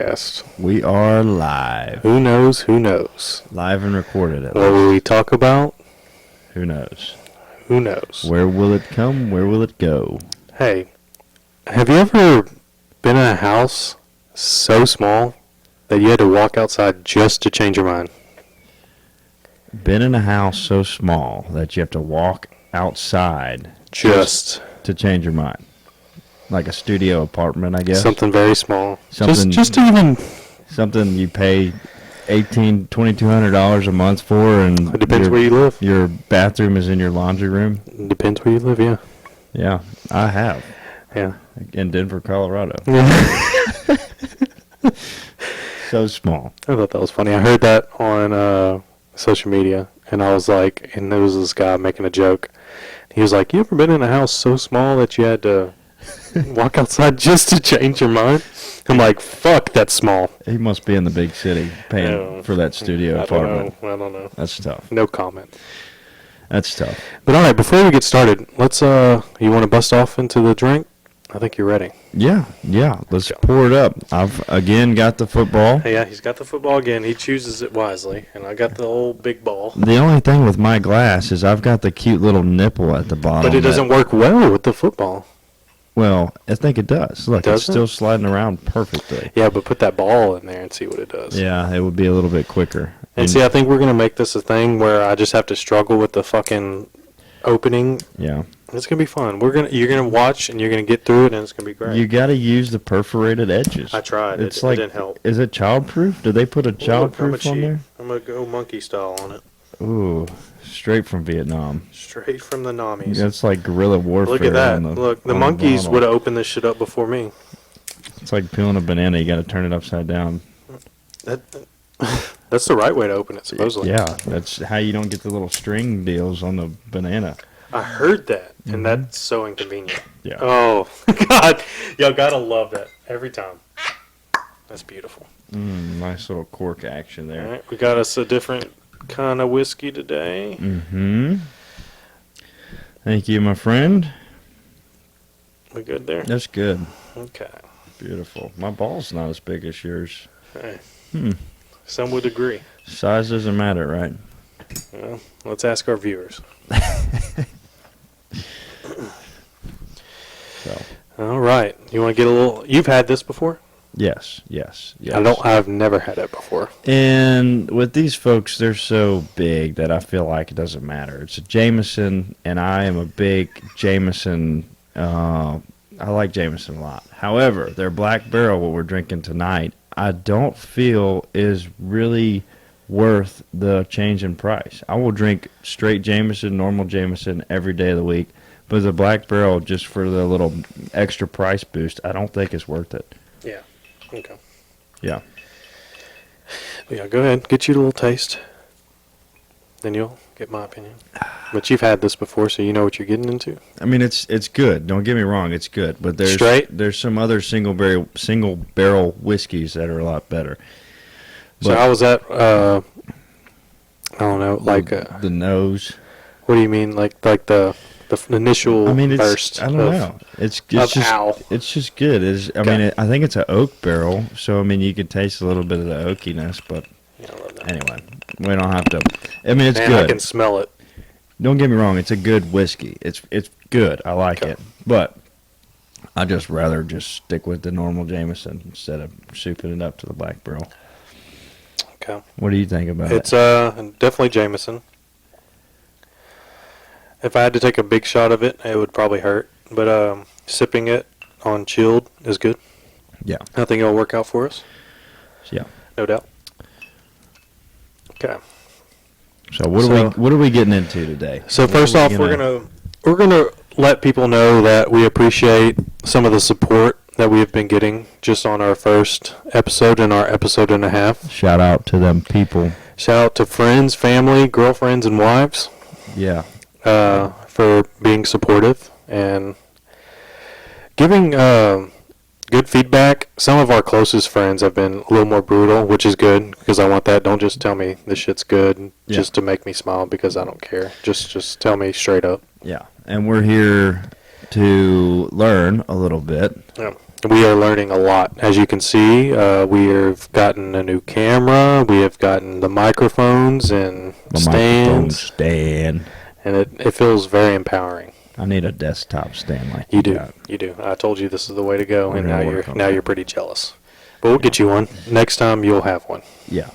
podcast. We are live. Who knows? Who knows? Live and recorded it. What will we talk about? Who knows? Who knows? Where will it come? Where will it go? Hey, have you ever been in a house so small that you had to walk outside just to change your mind? Been in a house so small that you have to walk outside Just to change your mind. Like a studio apartment, I guess. something very small. Something- Just to even. Something you pay $2,200 a month for, and It depends where you live. your bathroom is in your laundry room. It depends where you live. Yeah. Yeah, I have. Yeah. In Denver, Colorado. So small. I thought that was funny. I heard that on social media, and I was like, and there was this guy making a joke. He was like, "You ever been in a house so small that you had to walk outside just to change your mind?" I'm like, "Fuck, that's small." He must be in the big city paying Yeah. for that studio apartment. I don't know. That's tough. No comment. That's tough. But all right, before we get started, let's you want to bust off into the drink? I think you're ready. Yeah. Let's pour it up. I've again got the football. Yeah, he's got the football again. He chooses it wisely, and I got the old big ball. The only thing with my glass is I've got the cute little nipple at the bottom. But it doesn't work well with the football. Well, I think it does. Look, Does it's it? still sliding around perfectly. Yeah, but put that ball in there and see what it does. Yeah, it would be a little bit quicker. And see, I think we're gonna make this a thing where I just have to struggle with the fucking opening. Yeah. It's gonna be fun. You're gonna watch and you're gonna get through it, and it's gonna be great. You got to use the perforated edges. I tried. It's It like, didn't help. Is it childproof? Did they put a Look, I'm childproof on cheat. there? I'm gonna go monkey style on it, Ooh, straight from Vietnam. straight from the Namis. That's like guerrilla warfare. Look at that. on the- Look, the on monkeys bottle. would have opened this shit up before me. It's like peeling a banana. You got to turn it upside down. That, that's the right way to open it, supposedly. Yeah, that's how you don't get the little string deals on the banana. I heard that, Mhm. and that's so inconvenient. Yeah. Oh, God. Y'all gotta love that every time. That's beautiful. Nice little cork action All there. right, we got us a different kind of whiskey today. Mm-hmm. Thank you, my friend. We good there? That's good. Okay. Beautiful. My ball's not as big as yours. Hey. Hmm. Some would agree. Size doesn't matter, right? Well, let's ask our viewers. So, All right. You want to get a little... You've had this before? yes. I've never had it before. And with these folks, they're so big that I feel like it doesn't matter. It's a Jameson, and I am a big Jameson. I like Jameson a lot. However, their Black Barrel, what we're drinking tonight, I don't feel is really worth the change in price. I will drink straight Jameson, normal Jameson every day of the week. But the Black Barrel, just for the little extra price boost, I don't think it's worth it. Yeah. Okay. Yeah. Yeah, go ahead. Get you a little taste. Then you'll get my opinion. But you've had this before, so you know what you're getting into. I mean, it's good. Don't get me wrong, it's good. But there's some other single barrel whiskeys that are a lot better. So But how was that? I don't know. Like, the nose. what do you mean? Like the initial I mean, burst. I don't know. It's of just ow. it's just good. I think it's an oak barrel, so I mean you can taste a little bit of the oakiness. But Yeah, I love that. anyway, we don't have to. I mean, it's Man, I good. can smell it. Don't get me wrong. It's a good whiskey. It's good. I like Okay. it. But I just rather just stick with the normal Jameson instead of souping it up to the Black Barrel. Okay. What do you think about It's it? definitely Jameson. If I had to take a big shot of it, it would probably hurt. But sipping it on chilled is good. Yeah. I think it'll work out for us. Yeah. No doubt. Okay. So what are we getting into today? So What first are off, we're gonna let people know that we appreciate some of the support that we have been getting just on our first episode and our episode and a half. shout out to them people. Shout out to friends, family, girlfriends, and wives Yeah. for being supportive and giving good feedback. Some of our closest friends have been a little more brutal, which is good because I want that. Don't just tell me this shit's good just to make me smile because I don't care. Just tell me straight up. Yeah. And we're here to learn a little bit. Yeah. we are learning a lot. As you can see, we have gotten a new camera. We have gotten the microphones and Microphone stands, stand. and it feels very empowering. I need a desktop stand like You do, got. you do. I told you this is the way to go, We're and gonna now work on you're that. pretty jealous. But we'll get you one next time. You'll have one. Yeah.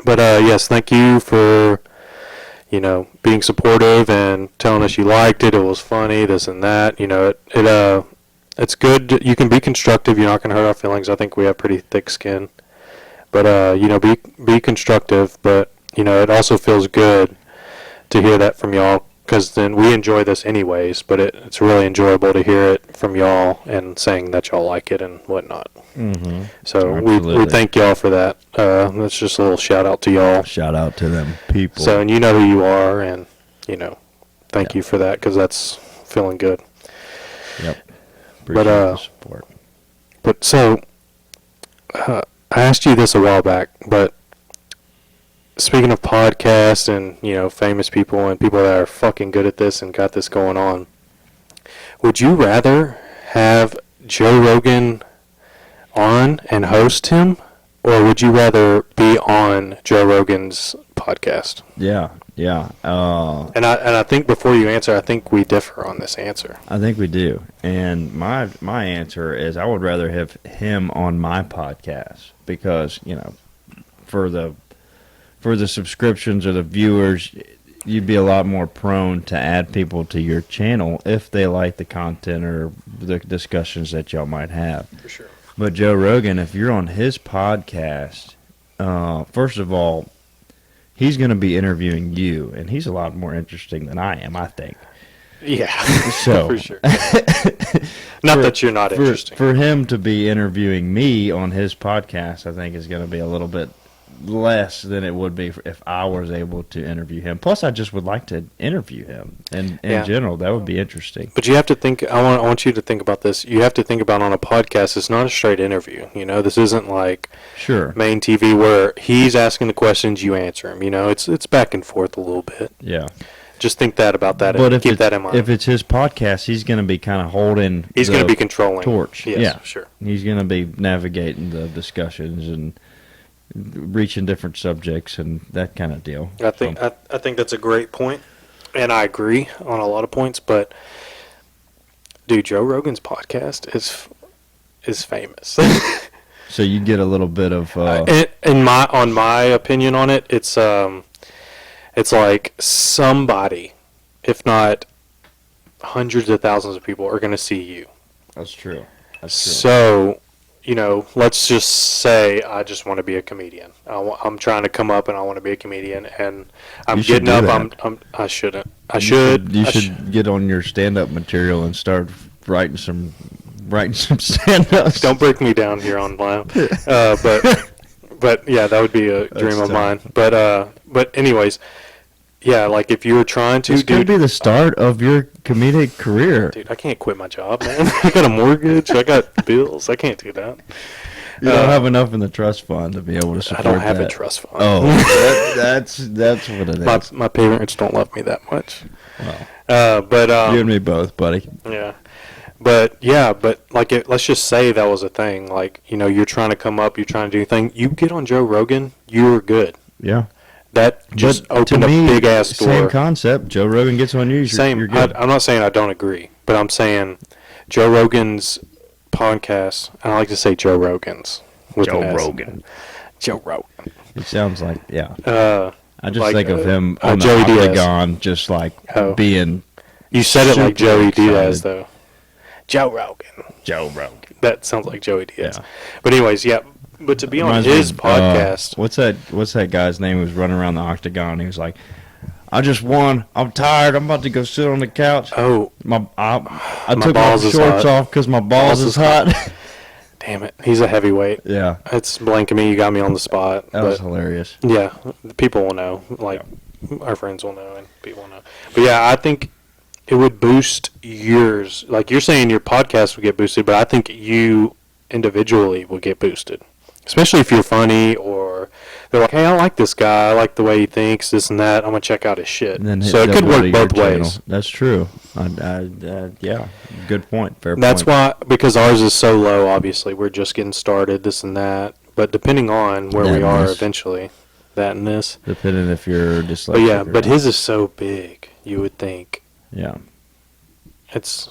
But yes, thank you for being supportive and telling us you liked it. It was funny, this and that. It's good. You can be constructive. You're not going to hurt our feelings. I think we have pretty thick skin. But be constructive. But it also feels good to hear that from y'all, because then we enjoy this anyways. But it's really enjoyable to hear it from y'all and saying that y'all like it and whatnot. Mm-hmm. So we Absolutely. thank y'all for that. That's just a little shout out to y'all. Shout out to them people. So, and you know who you are, and thank Yeah. you for that, because that's feeling good. Yep. Appreciate the support. But so, I asked you this a while back, but speaking of podcasts and famous people and people that are fucking good at this and got this going on, would you rather have Joe Rogan on and host him, or would you rather be on Joe Rogan's podcast? Yeah. And I think before you answer, I think we differ on this answer. I think we do. And my answer is I would rather have him on my podcast because, for the subscriptions or the viewers, you'd be a lot more prone to add people to your channel if they like the content or the discussions that y'all might have. For sure. But Joe Rogan, if you're on his podcast, first of all, he's going to be interviewing you, and he's a lot more interesting than I am, I think. Yeah, So for sure. Not that you're not interesting. For him to be interviewing me on his podcast, I think is going to be a little bit less than it would be if I was able to interview him. Plus, I just would like to interview him, and in general, that would be interesting. But you have to think. I want you to think about this. You have to think about on a podcast. It's not a straight interview. This isn't like Sure. main TV where he's asking the questions, you answer him. It's back and forth a little bit. Yeah. Just think about that But and keep that in mind. if it's his podcast, he's going to be kind of holding He's the going to be controlling torch. Yes, Yeah. sure. He's going to be navigating the discussions and reaching different subjects and that kind of deal. I think that's a great point, and I agree on a lot of points. But dude, Joe Rogan's podcast is famous. So you get a little bit of in my opinion on it, it's like somebody, if not hundreds of thousands of people, are going to see you. That's true. So, let's just say I just want to be a comedian. I'm trying to come up and I want to be a comedian, and I'm You should getting do up. that. I shouldn't. I should. You should get on your stand-up material and start writing some stand-ups. Don't break me down here online. But yeah, that would be a dream of mine. But anyways, yeah, like if you were trying to, This could be the start of your comedic career. Dude, I can't quit my job, man. I got a mortgage. I got bills. I can't do that. You don't have enough in the trust fund to be able to I support don't have that. a trust fund. Oh, that's what it is. My parents don't love me that much. Well, But you and me both, buddy. yeah. But like let's just say that was a thing. Like, you're trying to come up, you're trying to do anything. You get on Joe Rogan, you were good. Yeah. That just But to opened me, a big ass door. Same concept. Joe Rogan gets on you. You're good. I'm not saying I don't agree, but I'm saying Joe Rogan's podcast. I like to say Joe Rogan's. With Joe an S. Rogan. Joe Rogan. It sounds like I just like, think of him on the Joey Diaz. octagon, just like Oh. being You said it like super Joey excited. Diaz, though. Joe Rogan. Joe Rogan. That sounds like Joey Diaz. Yeah. But anyways, yeah. But to be on Reminds me his of, podcast, what's that guy's name who was running around the octagon? He was like, "I just won. I'm tired. I'm about to go sit on the couch. I I My took my balls is shorts hot. off because my balls is hot." damn it, he's a heavyweight. Yeah, It's blanking me. You got me on the spot. that was But hilarious. yeah, people will know. Like our friends will know, and people will know. But yeah, I think it would boost yours. Like you're saying, your podcast would get boosted, but I think you individually will get boosted. Especially if you're funny or they're like, hey, I like this guy. I like the way he thinks, this and that. I'm going to check out his shit. And then hit So it could double to work your both channel. ways. That's true. Yeah, good point. Fair That's point. why, because ours is so low, obviously. We're just getting started, this and that. But depending on where That we and are this. eventually, that and this. Depending if you're dyslexic. But yeah, or but not. his is so big, you would think. Yeah, It's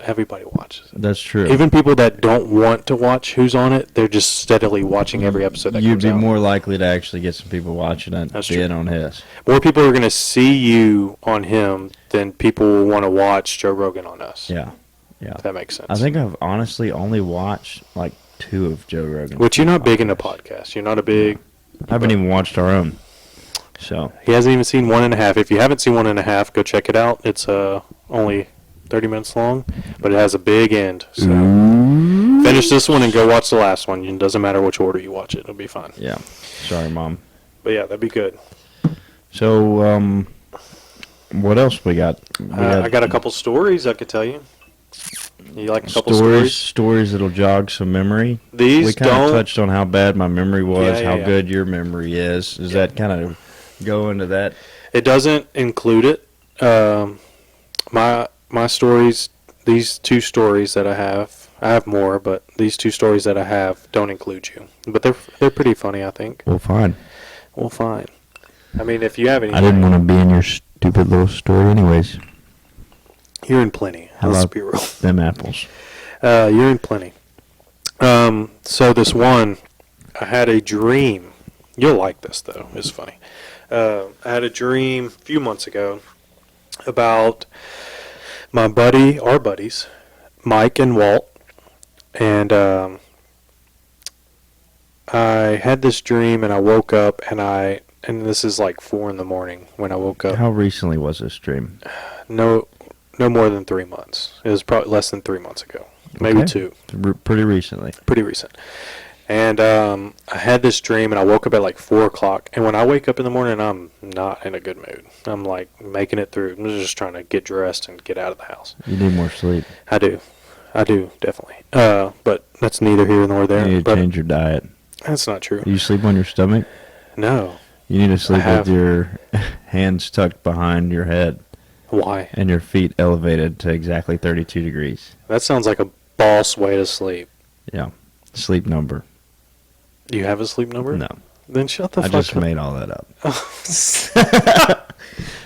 everybody watches it. that's true. Even people that don't want to watch who's on it, they're just steadily watching every episode that You'd comes be out. more likely to actually get some people watching it That's than true. on his. More people are going to see you on him than people will want to watch Joe Rogan on us. Yeah, yeah. If that makes sense. I think I've honestly only watched like 2 of Joe Rogan's. Which you're not big into podcasts. podcasts. You're not a big. I haven't even watched our own. So He hasn't even seen 1.5. If you haven't seen 1.5, go check it out. It's only 30 minutes long, but it has a big end. So finish this one and go watch the last one. It doesn't matter which order you watch it. It'll be fine. yeah, sorry, Mom. But yeah, that'd be good. So what else we got? I got a couple stories I could tell you. You like a couple stories. stories? Stories that'll jog some memory. These We kind of don't. touched on how bad my memory was, Yeah, how yeah. good your memory is. Does that kind of go into that? It doesn't include it. My stories, these 2 stories that I have more, but these 2 stories that I have don't include you. But they're pretty funny, I think. Well, fine. Well, fine. I mean, if you have any, I didn't want to be in your stupid little story anyways. you're in plenty. How Let's about- be real. Them apples. You're in plenty. So this one, I had a dream. You'll like this though. It's funny. I had a dream a few months ago about our buddies, Mike and Walt, and I had this dream and I woke up and this is like 4 in the morning when I woke up. How recently was this dream? No more than 3 months. It was probably less than 3 months ago, maybe Okay. 2. Pretty recently. Pretty recent. And I had this dream, and I woke up at like 4 o'clock. And when I wake up in the morning, I'm not in a good mood. I'm like making it through. I'm just trying to get dressed and get out of the house. You need more sleep. I do, definitely. But that's neither here nor there. You need to But change your diet. that's not true. You sleep on your stomach? No. You need to sleep have. with your hands tucked behind your head Why? and your feet elevated to exactly 32 degrees. That sounds like a boss way to sleep. Yeah. Sleep number. Do you have a sleep number? No. Then shut the I fuck just up. made all that up.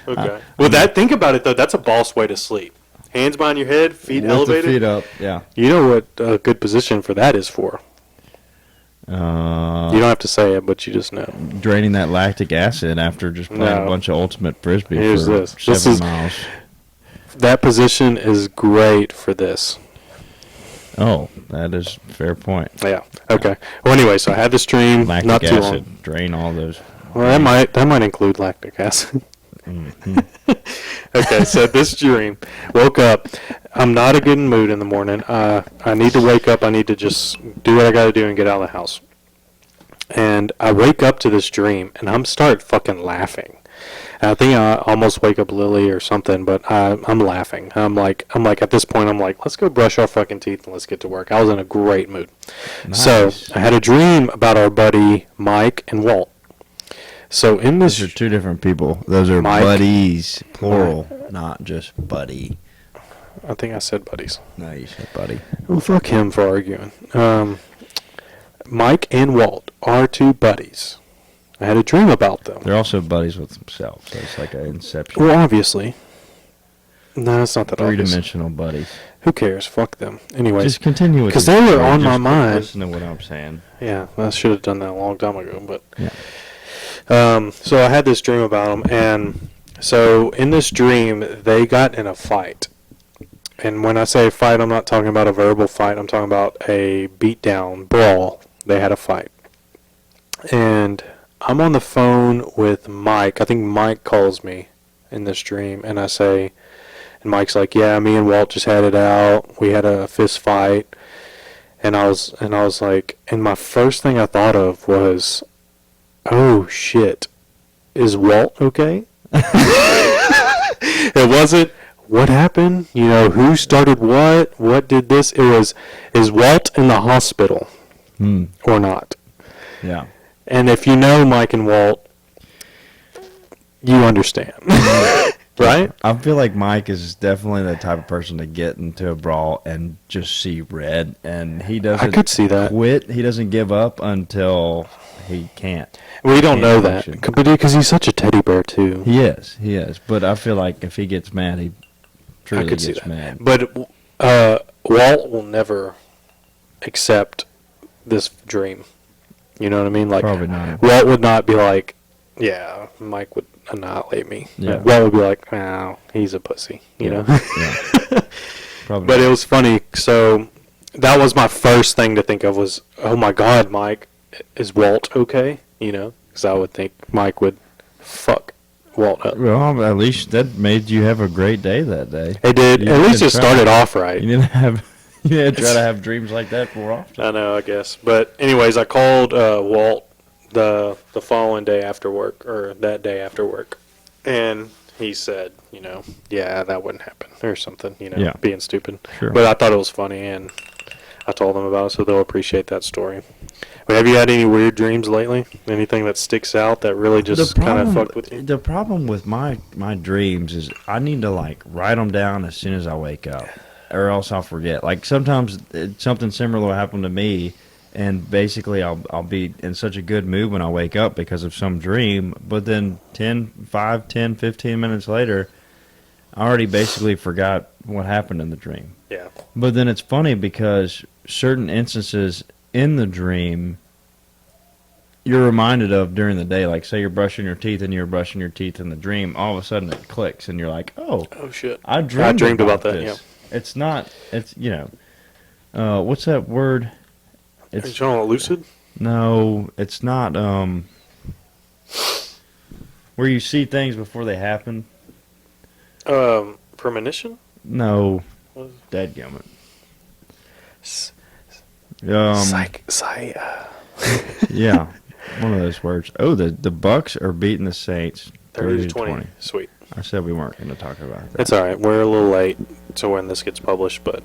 Okay. Well, think about it though. That's a boss way to sleep. Hands behind your head, feet With the elevated. feet up, yeah. You know what a good position for that is for. You don't have to say it, but you just know. Draining that lactic acid after just playing No. a bunch of ultimate frisbee Here's for this. This 7 is- miles. That position is great for this. Oh, that is a fair point. Yeah. Okay. Well, anyway, so I had this dream Lactic not too acid, long. drain all those. Well, that might include lactic acid. Mhm. Okay, so this dream, woke up. I'm not a good mood in the morning. I need to wake up. I need to just do what I got to do and get out of the house. And I wake up to this dream, and I'm start fucking laughing. And I think I almost wake up Lily or something, but I'm laughing. I'm like at this point, I'm like, let's go brush our fucking teeth and let's get to work. I was in a great mood. So Nice. I had a dream about our buddy Mike and Walt. So in this, Those are 2 different people. Those are Mike. buddies, plural, not just buddy. I think I said buddies. No, you said buddy. Well, fuck him for arguing. Mike and Walt are 2 buddies. I had a dream about them. They're also buddies with themselves. So it's like an inception. Well, obviously. No, it's not that obvious. 3-dimensional buddies. Who cares? Fuck them. Anyways, Just continue with 'cause your they were story. on my Just mind. Listen to what I'm saying. yeah, I should have done that a long time ago. But Yeah. so I had this dream about them, and so in this dream, they got in a fight. And when I say fight, I'm not talking about a verbal fight. I'm talking about a beatdown, brawl. They had a fight. And I'm on the phone with Mike. I think Mike calls me in this dream, and I say, and Mike's like, "Yeah, me and Walt just had it out. We had a fist fight." And I was like, and my first thing I thought of was, "Oh shit, is Walt okay?" It wasn't, what happened? You know, who started what? What did this? It was, is Walt in the hospital Hmm. or not? Yeah. And if you know Mike and Walt, you understand. Right? I feel like Mike is definitely the type of person to get into a brawl and just see red, and he doesn't I could see that. quit. He doesn't give up until he can't. We don't Can't know that. function. Because he's such a teddy bear, too. He is. But I feel like if he gets mad, he I truly could see gets that. mad. But Walt will never accept this dream. You know what I mean? Like, Probably not. Walt would not be like, yeah, Mike would annihilate me. Yeah. Walt would be like, oh, he's a pussy. You know? Yeah. Probably. But it was funny. So that was my first thing to think of was, oh my God, Mike, is Walt okay? You know? Because I would think Mike would fuck Walt up. Well, at least that made you have a great day that day. It did. You At least did it try. started off right. You didn't have. You didn't try to have dreams like that more often. I know, I guess. But anyways, I called Walt the following day after work, or that day after work, and he said, you know, yeah, that wouldn't happen, or something, you know, Yeah. being stupid. Sure. But I thought it was funny, and I told them about it, so they'll appreciate that story. But have you had any weird dreams lately? Anything that sticks out that really just kind of fucked with you? The problem with my dreams is I need to like write them down as soon as I wake up, or else I'll forget. Like sometimes something similar will happen to me, and basically I'll be in such a good mood when I wake up because of some dream, but then 5, 10, 15 minutes later, I already basically forgot what happened in the dream. Yeah. But then it's funny because certain instances in the dream you're reminded of during the day. Like, say you're brushing your teeth and you're brushing your teeth in the dream, all of a sudden it clicks and you're like, oh, Oh, shit. I dreamed about that, this. It's not, it's, what's that word? Are you It's, talking about lucid? no, it's not, where you see things before they happen. Premonition? No, What is dadgummit. S- Yeah, one of those words. Oh, the Bucks are beating the Saints 30 to 20. Sweet. I said we weren't going to talk about that. It's all right. We're a little late to when this gets published, but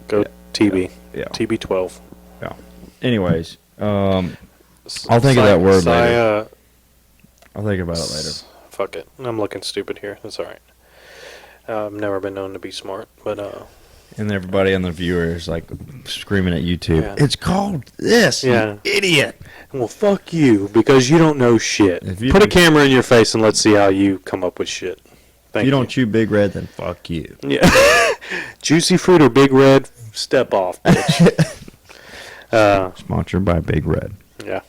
go Yeah. TB. Yeah. TB12. Anyways, I'll think of that word later. I'll think about it later. Fuck it. I'm looking stupid here. That's all right. I've never been known to be smart, but And everybody on the viewer is like screaming at YouTube. Yeah. It's called this, Yeah. you idiot. well, fuck you because you don't know shit. If you Put a don't- camera in your face and let's see how you come up with shit. Thank If you don't chew Big Red, then fuck you. Yeah. Juicy fruit or Big Red, step off, bitch. Sponsored by Big Red. Yeah.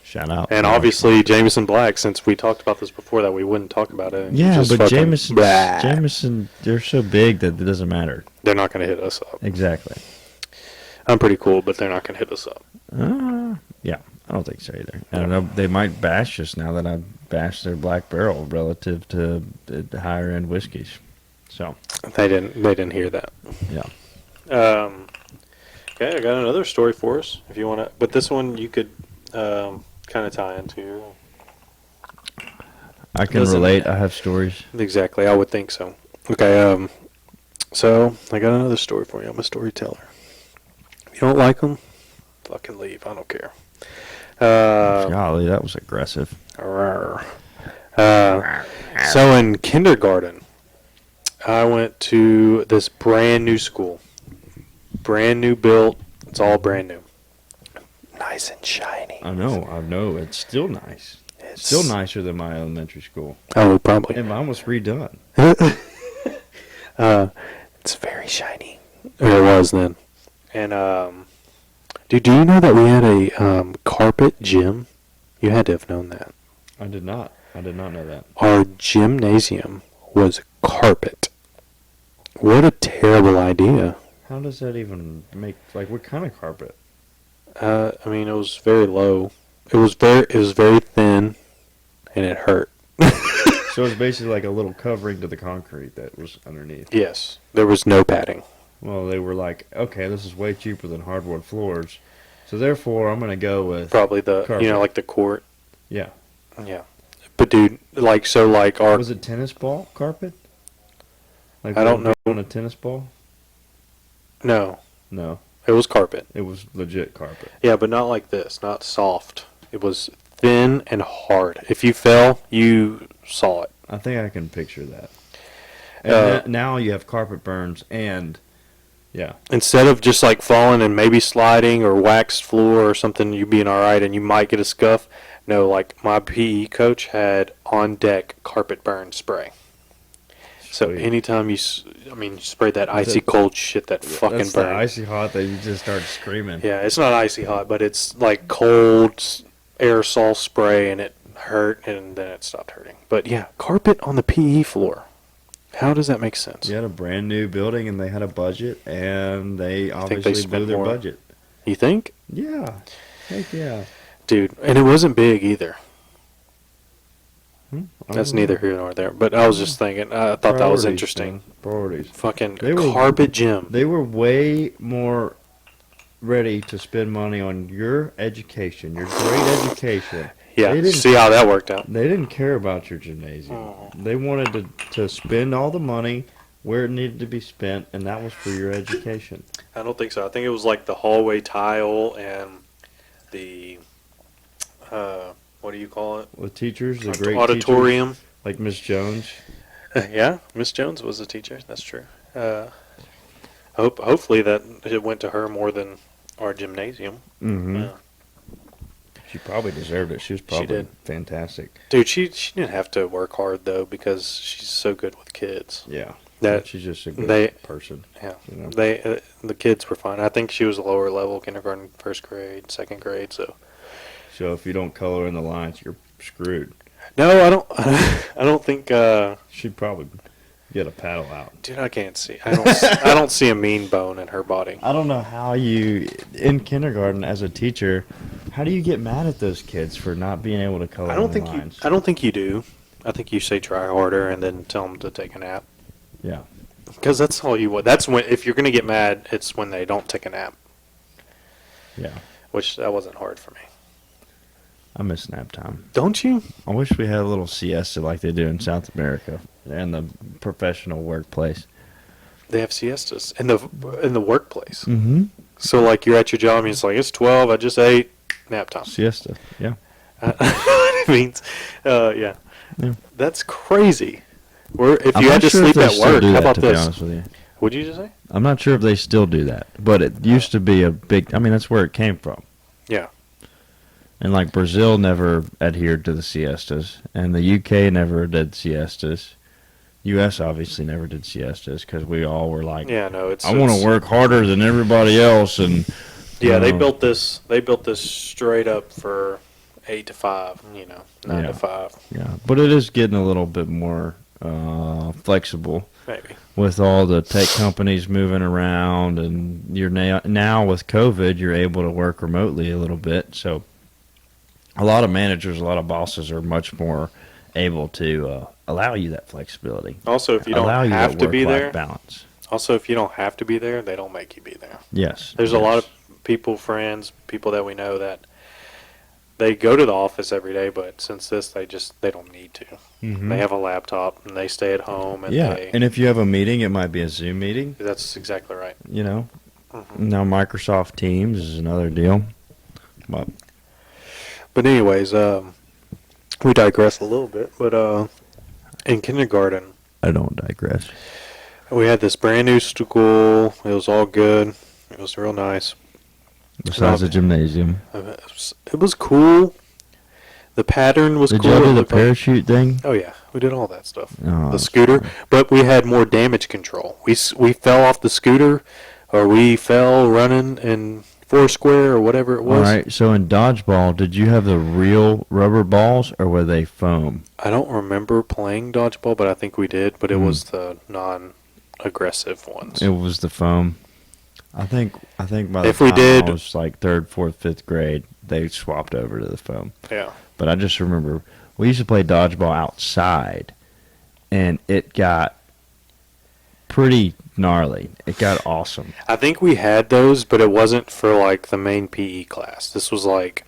Shout out. And obviously Jameson Black, since we talked about this before, that we wouldn't talk about it. Yeah, Just but fucking- Blah. Jameson, they're so big that it doesn't matter. They're not going to hit us up. Exactly. I'm pretty cool, but they're not going to hit us up. Yeah, I don't think so either. I don't know. They might bash us now that I bashed their Black Barrel relative to the higher end whiskeys. So They didn't hear that. yeah, Okay, I got another story for us if you want to. But this one you could kind of tie into. I can Listen. relate. I have stories. Exactly, I would think so. Okay, so I got another story for you. I'm a storyteller. If you don't like them, fucking leave. I don't care. Golly, that was aggressive. Rawr. So in kindergarten, I went to this brand new school. Brand new built. It's all brand new. Nice and shiny. I know. It's still nice. It's Still nicer than my elementary school. Oh, probably. And mine was redone. It's very shiny. It was then. And dude, do you know that we had a carpet gym? You had to have known that. I did not know that. Our gymnasium was carpet. What a terrible idea. How does that even make, like, what kind of carpet? I mean, it was very low. It was very thin, and it hurt. So it's basically like a little covering to the concrete that was underneath. Yes, there was no padding. Well, they were like, okay, this is way cheaper than hardwood floors, so therefore I'm going to go with, Probably the Carpet. like the court. yeah. Yeah, but dude, like our Was it tennis ball carpet? Like I don't know. On a tennis ball? no, No, it was carpet. it was legit carpet. Yeah, but not like this. Not soft. It was thin and hard. If you fell, you saw it. I think I can picture that. And now you have carpet burns and yeah. Instead of just like falling and maybe sliding or waxed floor or something, you being all right and you might get a scuff. No, like my PE coach had on deck carpet burn spray. So Sweet. anytime you spray that icy cold shit that fucking That's the burns. icy hot that you just start screaming. Yeah, it's not icy hot, but it's like cold aerosol spray, and it hurt, and then it stopped hurting. But yeah, carpet on the PE floor. How does that make sense? You had a brand new building and they had a budget and they think they obviously blew spent their more. budget. You think? Yeah. Heck yeah. Dude, and it wasn't big either. I That's don't know. neither here nor there. But I was just thinking, I thought that was Priorities, interesting. man. Priorities. Fucking They were- carpet gym. They were way more ready to spend money on your education, your great education. Yeah, They didn't- see how that worked out. They didn't care about your gymnasium. Oh. They wanted to spend all the money where it needed to be spent, and that was for your education. I don't think so. I think it was like the hallway tile and the, what do you call it? With teachers, the great teachers, Auditorium. like Miss Jones. Yeah, Miss Jones was a teacher. That's true. Hopefully that it went to her more than our gymnasium. Mm-hmm. Yeah. She probably deserved it. She was probably did. fantastic. Dude, she didn't have to work hard though because she's so good with kids. Yeah. That She's just a good they- person. yeah, You know? the kids were fine. I think she was a lower level kindergarten, first grade, second grade. So So if you don't color in the lines, you're screwed. no, I don't. I don't think. She'd probably get a paddle out. Dude, I can't see. I don't see a mean bone in her body. I don't know how you, in kindergarten as a teacher, how do you get mad at those kids for not being able to color I don't in the think lines? I don't think you do. I think you say try harder and then tell them to take a nap. Yeah. Because that's all you want. That's when if you're gonna get mad, it's when they don't take a nap. Yeah. Which that wasn't hard for me. I miss nap time. Don't you? I wish we had a little siesta like they do in South America and the professional workplace. They have siestas in the workplace. Mm-hmm. So like you're at your job and it's like it's 12. I just ate. Nap time. Siesta. Yeah. What it means. Yeah. Yeah. That's crazy. Or if I'm you not had to sure if sleep they at still work, do how that, about to be this? honest with you. What'd you just say? I'm not sure if they still do that, but it used to be a big. I mean, that's where it came from. Yeah. And like Brazil never adhered to the siestas, and the UK never did siestas. U.S. obviously never did siestas because we all were like, Yeah. No. It's. I want it's- to work harder than everybody else, and Yeah, they know. built this. They built this straight up for 8 to 5. 9 Yeah. to 5, Yeah, but it is getting a little bit more flexible maybe. with all the tech companies moving around, and you're now with COVID, you're able to work remotely a little bit. So a lot of managers, a lot of bosses are much more able to allow you that flexibility. Also, if you allow don't you have that to be work-life there, balance. also if you don't have to be there, they don't make you be there. Yes, There's a lot of people, friends, people that we know that they go to the office every day, but since this, they don't need to. Mhm. They have a laptop and they stay at home and yeah. they. And if you have a meeting, it might be a Zoom meeting. That's exactly right. You know, Mhm. now Microsoft Teams is another deal. But But anyways, we digress a little bit. But in kindergarten, I don't digress. we had this brand new school. It was all good. It was real nice. Besides the gymnasium. It was cool. The pattern was Did cool. y'all It do the looked like- parachute thing? Oh yeah, we did all that stuff. Oh, The scooter, but we had more damage control. We fell off the scooter, or we fell running in Foursquare or whatever it All was. right. So in dodgeball, did you have the real rubber balls or were they foam? I don't remember playing dodgeball, but I think we did. But it Hmm. was the non-aggressive ones. It was the foam. I think by the If we time did- I was like 3rd, 4th, 5th grade, they swapped over to the foam. Yeah. But I just remember we used to play dodgeball outside, and it got pretty gnarly. It got awesome. I think we had those, but it wasn't for like the main PE class. This was like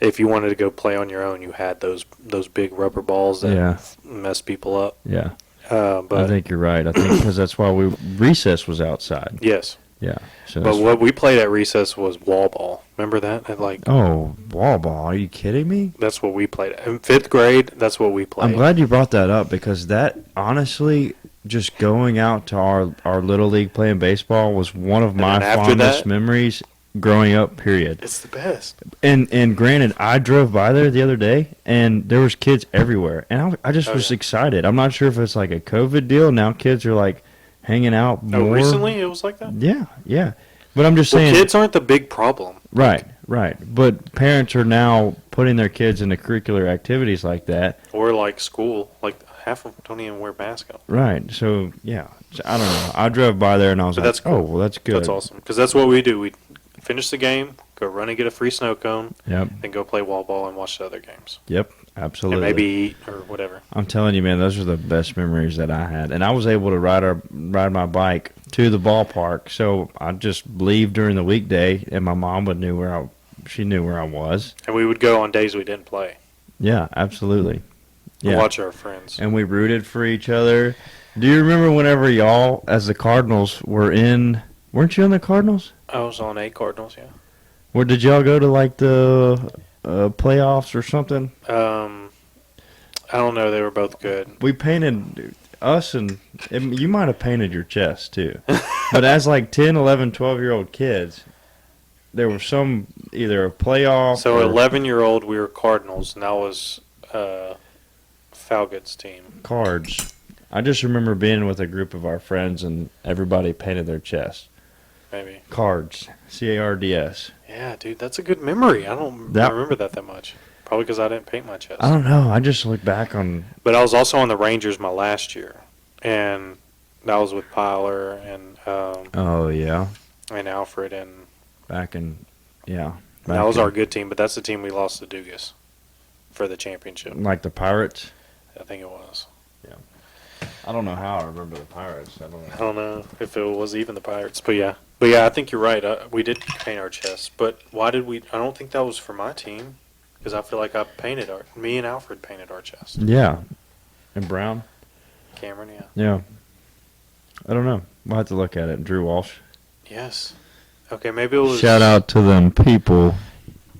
if you wanted to go play on your own, you had those big rubber balls that Yeah. mess people up. Yeah, But I think you're right. I think because that's why recess was outside. yes, Yeah. So But what we played at recess was wall ball. Remember that? At like wall ball. Are you kidding me? that's what we played. In 5th grade, that's what we played. I'm glad you brought that up because that honestly, just going out to our little league playing baseball was one of my then after fondest that- memories growing up. Period. It's the best. And granted, I drove by there the other day, and there was kids everywhere, and I just Oh, was yeah. excited. I'm not sure if it's like a COVID deal. Now kids are like hanging out more. Oh, recently it was like that? Yeah. But I'm just Well, saying, kids aren't the big problem. right. But parents are now putting their kids into curricular activities like that. Or like school. Like half of them don't even wear masks. Right. So yeah. So, I don't know. I drove by there and I was But like, that's cool. oh, well, that's good. That's awesome. Because that's what we do. We finish the game, go run and get a free snow cone, Yep. and go play wall ball and watch the other games. Yep. Absolutely. And maybe eat or whatever. I'm telling you, man, those are the best memories that I had. And I was able to ride my bike to the ballpark. So I'd just leave during the weekday, and my mom knew where I was. And we would go on days we didn't play. Yeah, absolutely. And Yeah. watch our friends. And we rooted for each other. Do you remember whenever y'all, as the Cardinals, weren't you on the Cardinals? I was on A Cardinals, yeah. Where did y'all go to like the playoffs or something? I don't know. They were both good. We painted us, and you might have painted your chest too. But as like 10, 11, 12-year-old kids, there was some either a playoff. So, or 11-year-old, we were Cardinals, and that was Falgood's team. cards. I just remember being with a group of our friends, and everybody painted their chest. Maybe. Cards, CARDS. Yeah, dude, that's a good memory. I don't That- remember that much. Probably because I didn't paint my chest. I don't know. I just look back on. But I was also on the Rangers my last year, and that was with Pyler Oh yeah, and Alfred, and back in yeah. that was our good team. But that's the team we lost to Dugas for the championship. like the Pirates. I think it was. I don't know how I remember the Pirates. I don't I know. don't know if it was even the Pirates, but yeah. I think you're right. We did paint our chests, but why did we? I don't think that was for my team, because I feel like me and Alfred painted our chest. Yeah, and Brown. Cameron, yeah. Yeah. I don't know. We'll have to look at it. Drew Walsh. Yes. Okay, maybe it was. Shout out to them people.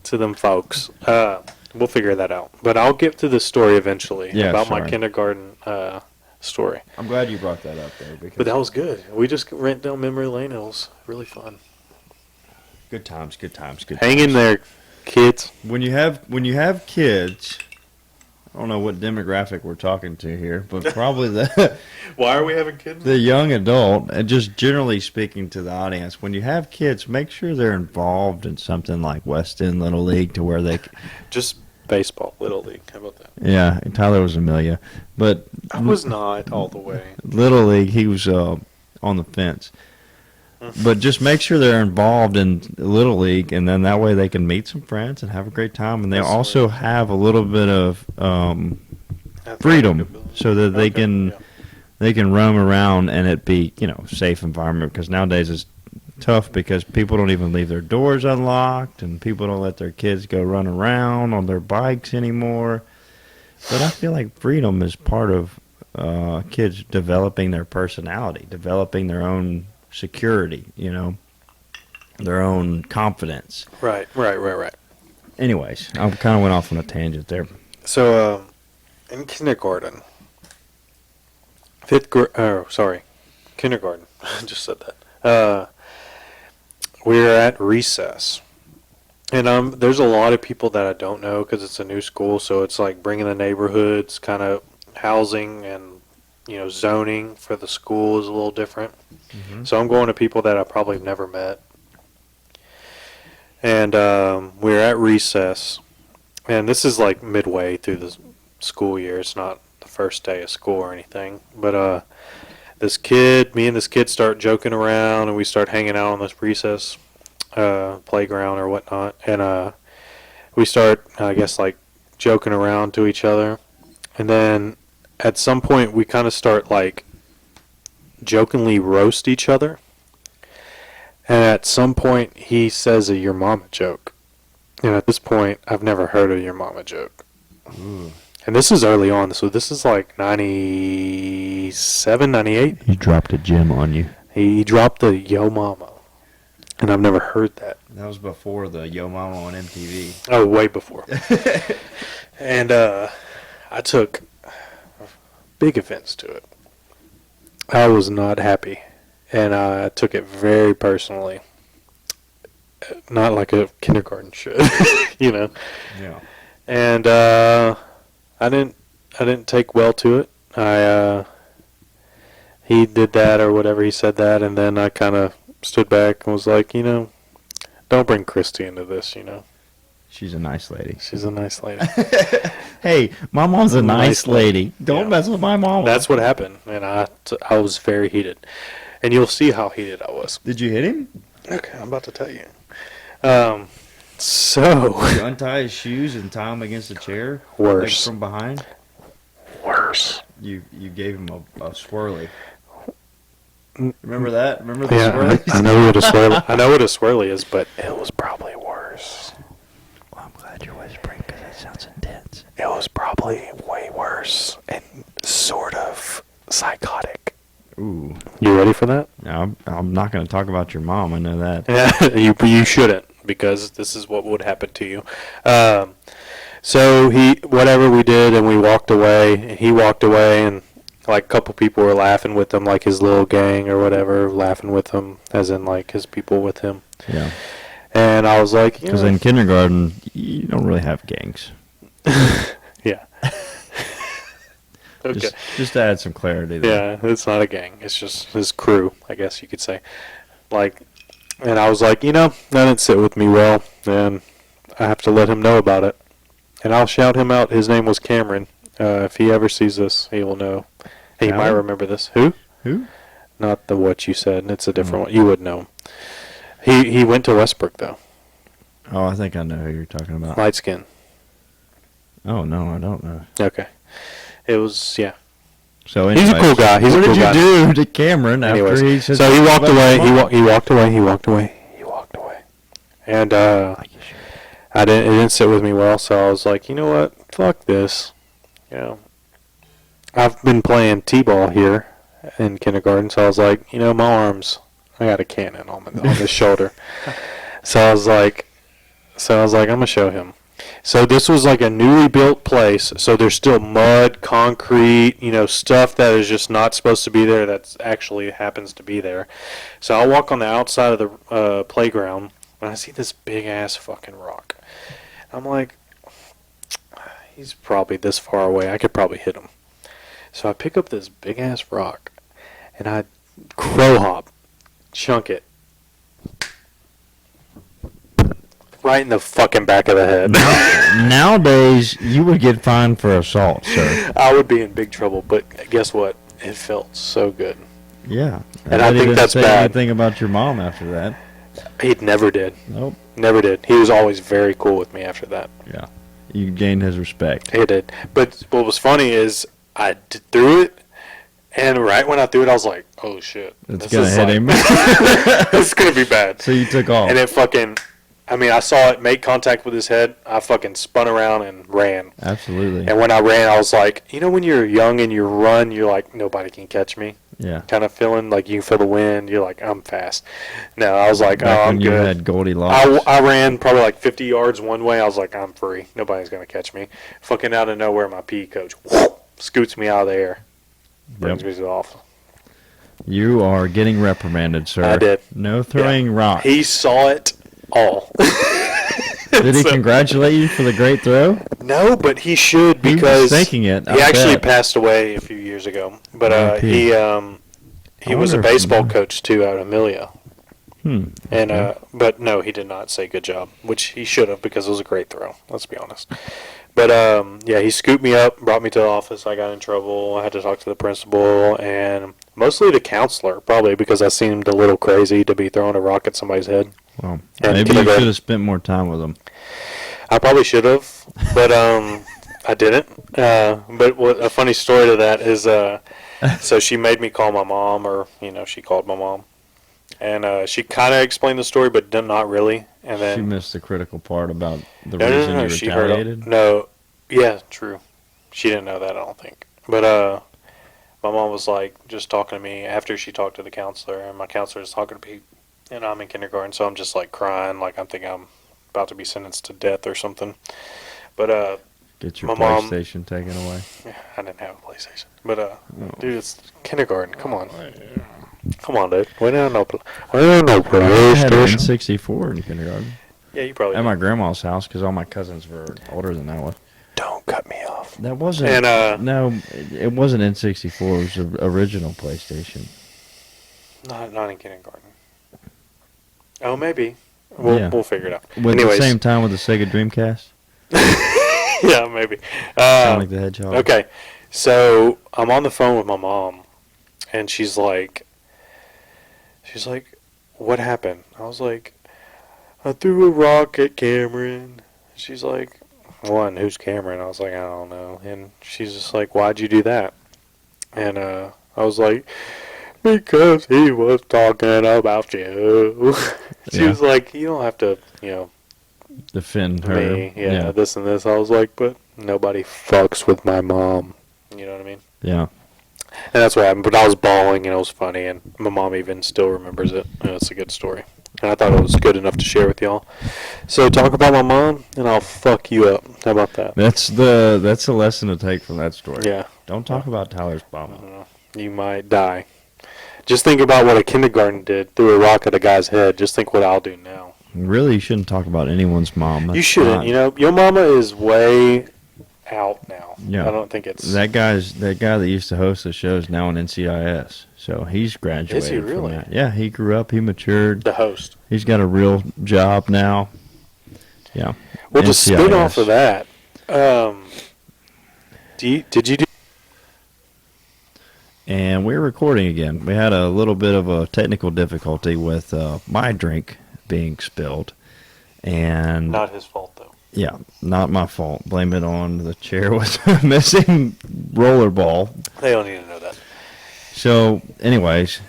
to them folks. We'll figure that out. But I'll get to the story eventually Yeah, about my sorry. kindergarten story. I'm glad you brought that up though, because But that was good. We just went down memory lane. It was really fun. good times. Hang in there, kids. When you have kids, I don't know what demographic we're talking to here, but probably the Why are we having kids? the young adult, and just generally speaking to the audience, when you have kids, make sure they're involved in something like West End Little League to where they, Just baseball, Little League. How about that? yeah, Tyler was Amelia, but I was not all the way. Little League, he was on the fence. But just make sure they're involved in Little League, and then that way they can meet some friends and have a great time, and they That's also right. have a little bit of Athletic freedom, ability. so that they Okay, can yeah. they can roam around and it be safe environment, because nowadays it's tough because people don't even leave their doors unlocked, and people don't let their kids go run around on their bikes anymore. But I feel like freedom is part of kids developing their personality, developing their own security, their own confidence. Right. Anyways, I kind of went off on a tangent there. So, in kindergarten, kindergarten. I just said that. We were at recess, and there's a lot of people that I don't know because it's a new school. So it's like bringing the neighborhoods, kind of housing and zoning for the school is a little different. So I'm going to people that I probably have never met, and we were at recess, and this is like midway through the school year. It's not the first day of school or anything, but me and this kid start joking around, and we start hanging out on this recess playground or whatnot, and we start, I guess, like joking around to each other, and then at some point we kind of start like jokingly roast each other, and at some point he says a "your mama" joke, and at this point I've never heard a "your mama" joke. And this is early on, so this is like 97, 98. He dropped a gem on you. He dropped the "yo mama." and I've never heard that. That was before the Yo Mama on MTV. Oh, way before. And I took big offense to it. I was not happy, and I took it very personally. Not like a kindergarten should, you know. Yeah. And I didn't take well to it. He did that or whatever, he said that, and then I kind of stood back and was like, don't bring Christy into this, She's a nice lady. She's a nice lady. Hey, my mom's a nice lady. Don't Yeah. mess with my mom. That's what happened, and I was very heated. And you'll see how heated I was. Did you hit him? Okay, I'm about to tell you. So Did you untie his shoes and tie him against a chair? Worse. Like from behind? worse. You gave him a swirly. Mm. Remember that? Remember the Yeah, swirly? I know what a swirly. I know what a swirly is, but it was probably worse. Well, I'm glad you're whispering because that sounds intense. It was probably way worse and sort of psychotic. Ooh. You ready for that? Now, I'm not going to talk about your mom. I know that. Yeah, you shouldn't, because this is what would happen to you. So whatever we did, and we walked away. He walked away, and like a couple people were laughing with him, like his little gang or whatever, laughing with him, as in like his people with him. Yeah. And I was like, Because in kindergarten, you don't really have gangs. yeah. Okay. Just to add some clarity there. Yeah, it's not a gang. It's just his crew, I guess you could say. Like, and I was like, that didn't sit with me well, and I have to let him know about it. And I'll shout him out. His name was Cameron. If he ever sees this, he will know. He might Alan? remember this. Who? Who? Not the what you said. It's a different one. You would know him. He went to Westbrook, though. Oh, I think I know who you're talking about. Light skin. Oh, no, I don't know. Okay. It was, yeah. So He's a anyways, cool guy. He's a what cool did guy. you do to Cameron after Anyways, he said so he walked about away. your He mom? walked away. He walked away. He walked away. And Like you should. it didn't sit with me well, so I was like, you know what? Fuck this. I've been playing t-ball here in kindergarten, so I was like, my arms, I got a cannon on the shoulder. So I was like, I'm gonna show him. So this was like a newly built place, so there's still mud, concrete, stuff that is just not supposed to be there that actually happens to be there. So I walk on the outside of the playground, and I see this big-ass fucking rock. I'm like, he's probably this far away. I could probably hit him. So I pick up this big-ass rock, and I crow hop, chunk it. Right in the fucking back of the head. Nowadays, you would get fined for assault, sir. I would be in big trouble, but guess what? It felt so good. Yeah. And I he think didn't that's say bad. anything about your mom after that. He never did. Nope. Never did. He was always very cool with me after that. Yeah. You gained his respect. He did. But what was funny is I threw it, and right when I threw it, I was like, oh, shit. It's This going to is hit like- him. It's going to be bad. So you took off. And it fucking... I saw it make contact with his head. I fucking spun around and ran. Absolutely. And when I ran, I was like, when you're young and you run, you're like, nobody can catch me. Yeah. Kind of feeling like you can feel the wind. You're like, I'm fast. No, I was like, Back I'm when you good. had Goldilocks. I ran probably like 50 yards one way. I was like, I'm free. Nobody's going to catch me. Fucking out of nowhere, my PE coach scoots me out of the air. Brings me to the office. You are getting reprimanded, sir. I did. No throwing rocks. He saw it all. Did he So- congratulate you for the great throw? No, but he should, He was because thinking it. he I actually bet. passed away a few years ago. But R.I.P. he was a wonder if- baseball coach too out of Amelia. Hmm. And Okay. but no, he did not say good job, which he should have, because it was a great throw. Let's be honest. But yeah, he scooped me up, brought me to the office. I got in trouble. I had to talk to the principal and mostly the counselor, probably because I seemed a little crazy to be throwing a rock at somebody's head. Well, And maybe you kindergarten. should have spent more time with him. I probably should have, but I didn't. But a funny story to that is, so she made me call my mom, or she called my mom, and she kind of explained the story, but not really. And She then missed the critical part about the no, reason no, you she heard retaliated. no, yeah, true. She didn't know that, I don't think. But my mom was like just talking to me after she talked to the counselor, and my counselor was talking to and I'm in kindergarten, so I'm just like crying, like I'm thinking I'm about to be sentenced to death or something. But Get your my mom, PlayStation taken away. I didn't have a PlayStation. But Oh. dude, it's kindergarten. Come on, dude. We don't know. We don't know I had an PlayStation. N64 in kindergarten Yeah, you probably at did. my grandma's house because all my cousins were older than I was. Don't cut me off. That wasn't. And No, it wasn't N64. It was the original PlayStation. not in kindergarten. Oh, maybe. We'll Yeah. we'll figure it out. With Anyways, the same time with the Sega Dreamcast, yeah, maybe. Sonic the Hedgehog. Okay, so I'm on the phone with my mom, and she's like, "What happened?" I was like, "I threw a rock at Cameron." She's like, "One, who's Cameron?" I was like, "I don't know." And she's just like, "Why'd you do that?" And I was like, "Because he was talking about you." She Yeah. was like, "You don't have to, Defend her. me, this and this." I was like, "But nobody fucks with my mom." You know what I mean? Yeah. And that's what happened. But I was bawling, and it was funny, and my mom even still remembers it. And it's a good story. And I thought it was good enough to share with y'all. So talk about my mom, and I'll fuck you up. How about that? That's the lesson to take from that story. Yeah. Don't talk about Tyler's mama. You might die. Just think about what a kindergarten did. Threw a rock at a guy's head. Just think what I'll do now. Really, you shouldn't talk about anyone's mom. You That's shouldn't. not- Your mama is way out now. Yeah. I don't think it's... That guy that used to host the show is now in NCIS. So he's graduated. Is he really? From that. Yeah, he grew up. He matured. the host. He's got a real job now. Yeah. Well, just spin NCIS. off of that. Did you do... And we're recording again. We had a little bit of a technical difficulty with my drink being spilled. And Not his fault, though. yeah, not my fault. Blame it on the chair with a missing roller ball. They don't need to know that. So, anyways,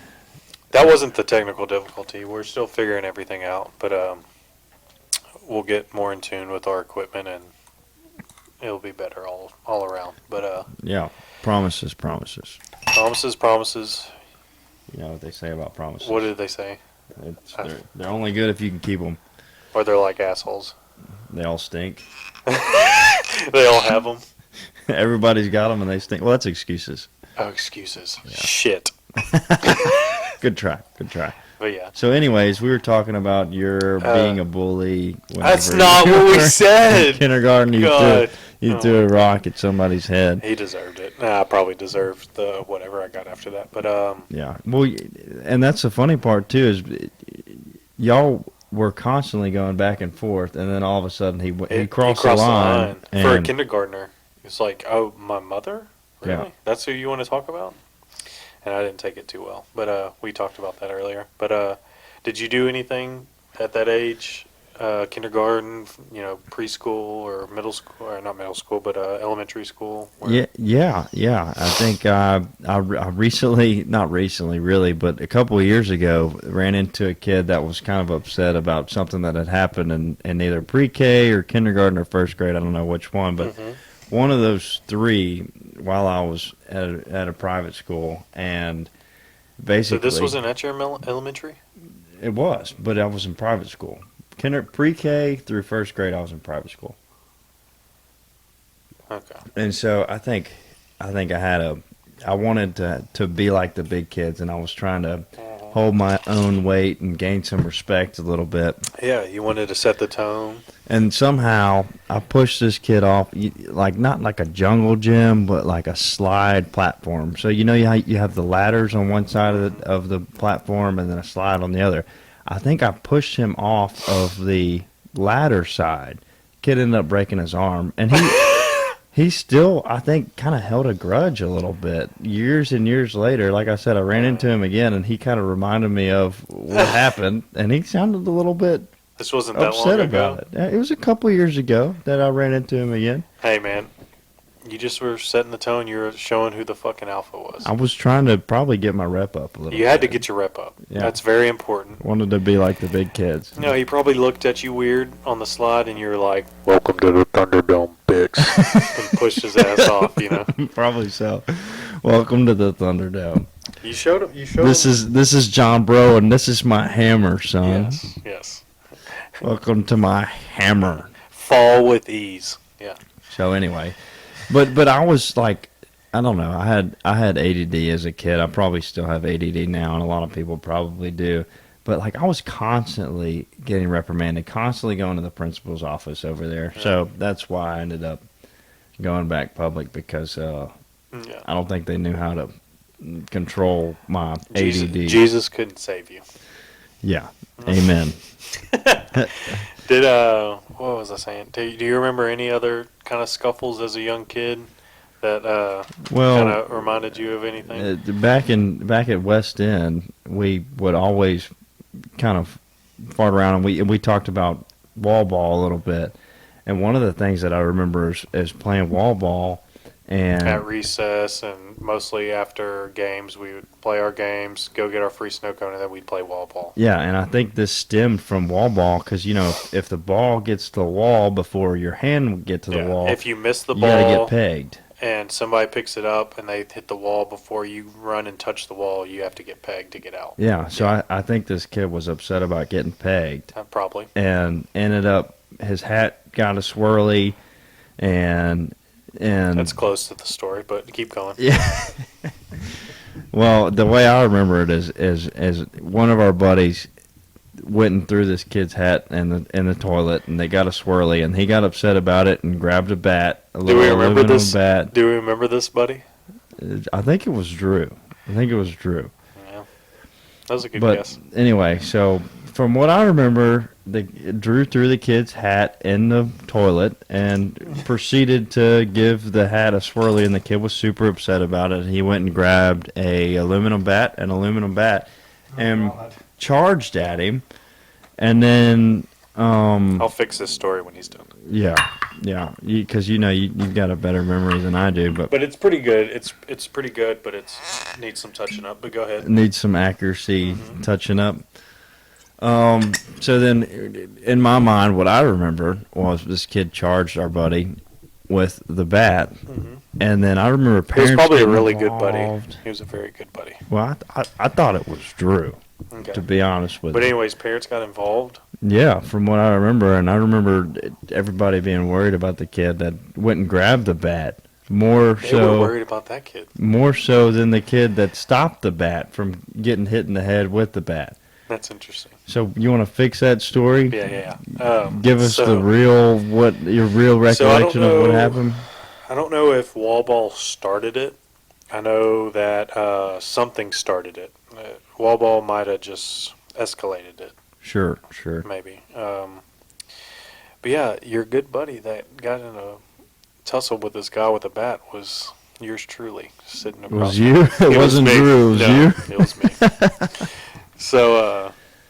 That wasn't the technical difficulty. We're still figuring everything out, but we'll get more in tune with our equipment, and it'll be better all around. But yeah, promises. promises. You know what they say about promises. What did they say? They're only good if you can keep them. Or they're like assholes. They all stink. They all have them. Everybody's got them and they stink. Well, that's excuses. Oh, excuses. Shit. Good try. But yeah. So, anyways, we were talking about your being a bully. That's whenever not you what we were in said. kindergarten, God. you threw a rock at somebody's head. He deserved it. Nah, I probably deserved the whatever I got after that. But Yeah. Well, and that's the funny part too is y'all were constantly going back and forth, and then all of a sudden he crossed the line. For a And kindergartner. It's like, oh, my mother? Really? Yeah. That's who you want to talk about? And I didn't take it too well. But we talked about that earlier. But did you do anything at that age? Kindergarten, preschool or middle school, or not middle school, but elementary school? yeah. I think I recently, not recently really, but a couple of years ago, ran into a kid that was kind of upset about something that had happened in either pre-K or kindergarten or first grade. I don't know which one, but one of those three while I was at a private school, and basically. So this wasn't at your elementary? It was, but I was in private school. Pre-K through first grade, I was in private school. Okay. And so I think I wanted to be like the big kids, and I was trying to hold my own weight and gain some respect a little bit. Yeah, you wanted to set the tone. And somehow I pushed this kid off, like not like a jungle gym, but like a slide platform. So you have the ladders on one side of the platform and then a slide on the other. I think I pushed him off of the ladder side. Kid ended up breaking his arm, and he still, I think, kind of held a grudge a little bit. Years and years later, like I said, I ran into him again, and he kind of reminded me of what happened, and he sounded a little bit This wasn't that long upset ago. about it. It was a couple years ago that I ran into him again. Hey, man. You just were setting the tone. You were showing who the fucking alpha was. I was trying to probably get my rep up a little You had to bit. get your rep up. Yeah. That's very important. Wanted to be like the big kids. No, he probably looked at you weird on the slide, and you were like, "Welcome to the Thunderdome, bitch," and pushed his ass off. Probably so. Welcome to the Thunderdome. You showed him. You showed This him. is John Bro, and this is my hammer, son. Yes. Yes. Welcome to my hammer. Fall with ease. Yeah. So anyway, but I was like, I don't know. I had ADD as a kid. I probably still have ADD now, and a lot of people probably do. But like I was constantly getting reprimanded, constantly going to the principal's office over there. So that's why I ended up going back public because Yeah. I don't think they knew how to control my Jesus, ADD. Jesus couldn't save you. Yeah. Amen. Did what was I saying? Do you remember any other kind of scuffles as a young kid that kind Well, of reminded you of anything? back at West End, we would always kind of fart around, and we talked about wall ball a little bit. And one of the things that I remember is playing wall ball, and At recess and mostly after games, we would play our games, go get our free snow cone, and then we'd play wall ball. yeah, and I think this stemmed from wall ball because if the ball gets to the wall before your hand would get to the wall, If you miss the you gotta ball get pegged. and somebody picks it up and they hit the wall before you run and touch the wall, you have to get pegged to get out. Yeah, so I think this kid was upset about getting pegged, Probably. and ended up his hat got a swirly, and That's close to the story, but keep going. yeah. Well, the way I remember it is one of our buddies went and threw this kid's hat in the toilet, and they got a swirly, and he got upset about it and grabbed a bat, a Do little we remember aluminum this? bat. Do we remember this, buddy? I think it was Drew. Yeah. That was a good But guess. anyway, so from what I remember, Drew threw the kid's hat in the toilet and proceeded to give the hat a swirly, and the kid was super upset about it. He went and grabbed an aluminum bat, and charged at him, and then I'll fix this story when he's done. yeah, because you've got a better memory than I do, but But it's pretty good. It's pretty good, but it needs some touching up. But go ahead. needs some accuracy touching up. So then, in my mind, what I remember was this kid charged our buddy with the bat, and then I remember He was parents. probably a getting really good buddy. involved. He was a very good buddy. Well, I thought it was Drew, Okay. to be honest with But you. anyways, parents got involved. Yeah, from what I remember, and I remember everybody being worried about the kid that went and grabbed the bat. More They were so, worried about that kid. more so than the kid that stopped the bat from getting hit in the head with the bat. That's interesting. So you want to fix that story? Yeah. Give us so, your real recollection of what know- happened. I don't know if wall ball started it. I know that something started it. Wall ball might have just escalated it, Sure. maybe. But yeah, your good buddy that got in a tussle with this guy with a bat was yours truly, sitting across. Was you? It was wasn't me. Drew. It was No, you. It was me.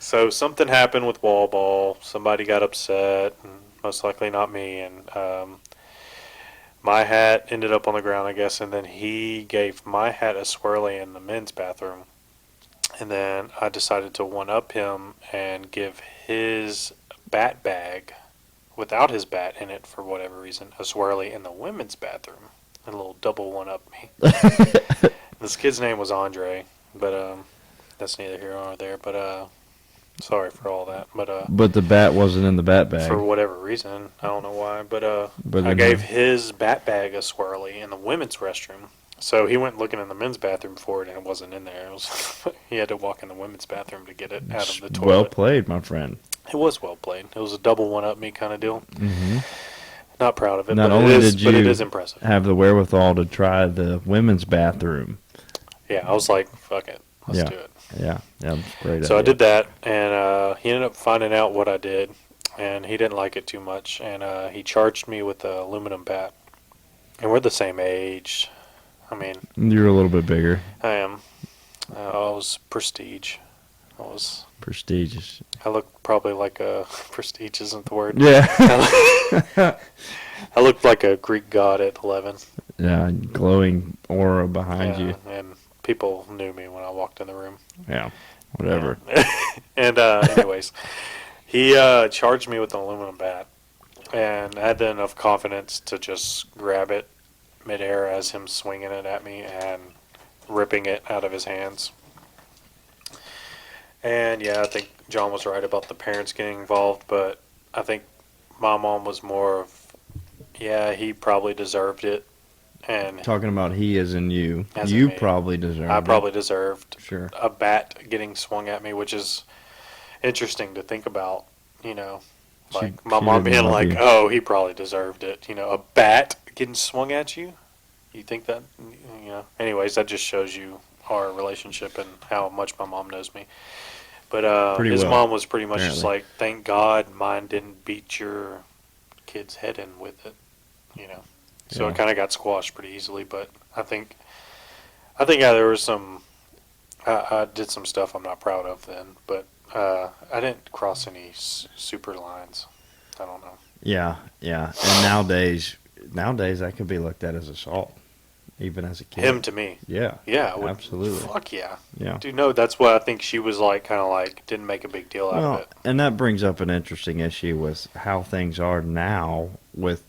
So something happened with wall ball. Somebody got upset, and most likely not me. And my hat ended up on the ground, I guess. And then he gave my hat a swirly in the men's bathroom. And then I decided to one up him and give his bat bag, without his bat in it for whatever reason, a swirly in the women's bathroom. A little double one up me. This kid's name was Andre, but that's neither here nor there. But sorry for all that. But the bat wasn't in the bat bag. For whatever reason, I don't know why. But But I then- gave his bat bag a swirly in the women's restroom. So he went looking in the men's bathroom for it, and it wasn't in there. It was he had to walk in the women's bathroom to get it out of the toilet. Well played, my friend. It was well played. It was a double one up me kind of deal. hmm Not proud of it, Not but only it is. did But it you is impressive. have the wherewithal to try the women's bathroom. Yeah, I was like, fuck it, let's Yeah. do it. Yeah, that's great. So I idea. did that, and he ended up finding out what I did, and he didn't like it too much, and he charged me with the aluminum bat. And we're the same age. I mean, You're a little bit bigger, I am. I was prestige. prestigious. I look probably like a prestige isn't the word. Yeah. I looked like a Greek god at 11. Yeah, glowing aura behind you. And people knew me when I walked in the room. Yeah, whatever. And anyways, he charged me with an aluminum bat, and I had enough confidence to just grab it midair as him swinging it at me and ripping it out of his hands. And yeah, I think John was right about the parents getting involved, but I think my mom was more of, yeah, he probably deserved it, and Talking about he as in you. As in You me. probably deserve I it. probably deserved Sure. a bat getting swung at me, which is interesting to think about. You know, like She- my she mom didn't being love like, you. "Oh, he probably deserved it." You know, a bat getting swung at you. You think that? You know. Anyways, that just shows you our relationship and how much my mom knows me. But Pretty his well, mom was pretty much just apparently. like, "Thank God, mine didn't beat your kid's head in with it." You know, so Yeah. it kind of got squashed pretty easily. But I think yeah, there was some. I did some stuff I'm not proud of then, but I didn't cross any super lines. I don't know. Yeah, yeah. And nowadays that could be looked at as assault, even as a kid. Him to me, Yeah, yeah, I would, absolutely. fuck yeah, Yeah. dude. No, that's what I think she was like, kind of like didn't make a big deal out of Well, it. and that brings up an interesting issue with how things are now with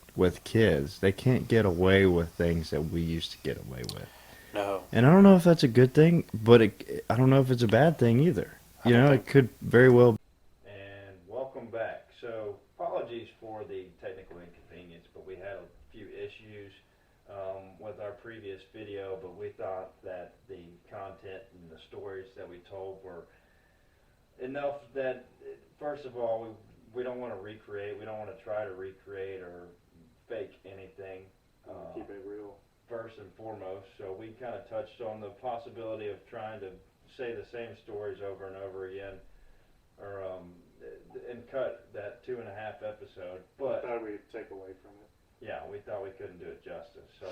kids. They can't get away with things that we used to get away with. No, And I don't know if that's a good thing, but I don't know if it's a bad thing either. I You don't know, think. it could very well. And welcome back. So, apologies for the technical inconvenience, but we had a few issues with our previous video, but we thought that the content and the stories that we told were enough that, first of all, we don't want to recreate, we don't want to try to recreate or fake anything. Keep it real. First and foremost, so we kind of touched on the possibility of trying to say the same stories over and over again, or and cut that 2.5 episode. But Thought we'd take away from it. yeah, we thought we couldn't do it justice. So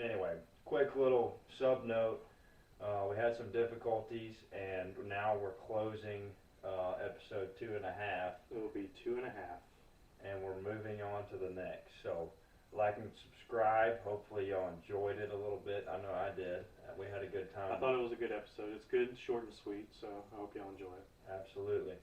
anyway, quick little sub note. We had some difficulties, and now we're closing episode 2.5. It'll be 2.5. And we're moving on to the next. So like and subscribe. Hopefully y'all enjoyed it a little bit. I know I did. We had a good time. I thought it was a good episode. It's good, short and sweet, so I hope y'all enjoy it. Absolutely.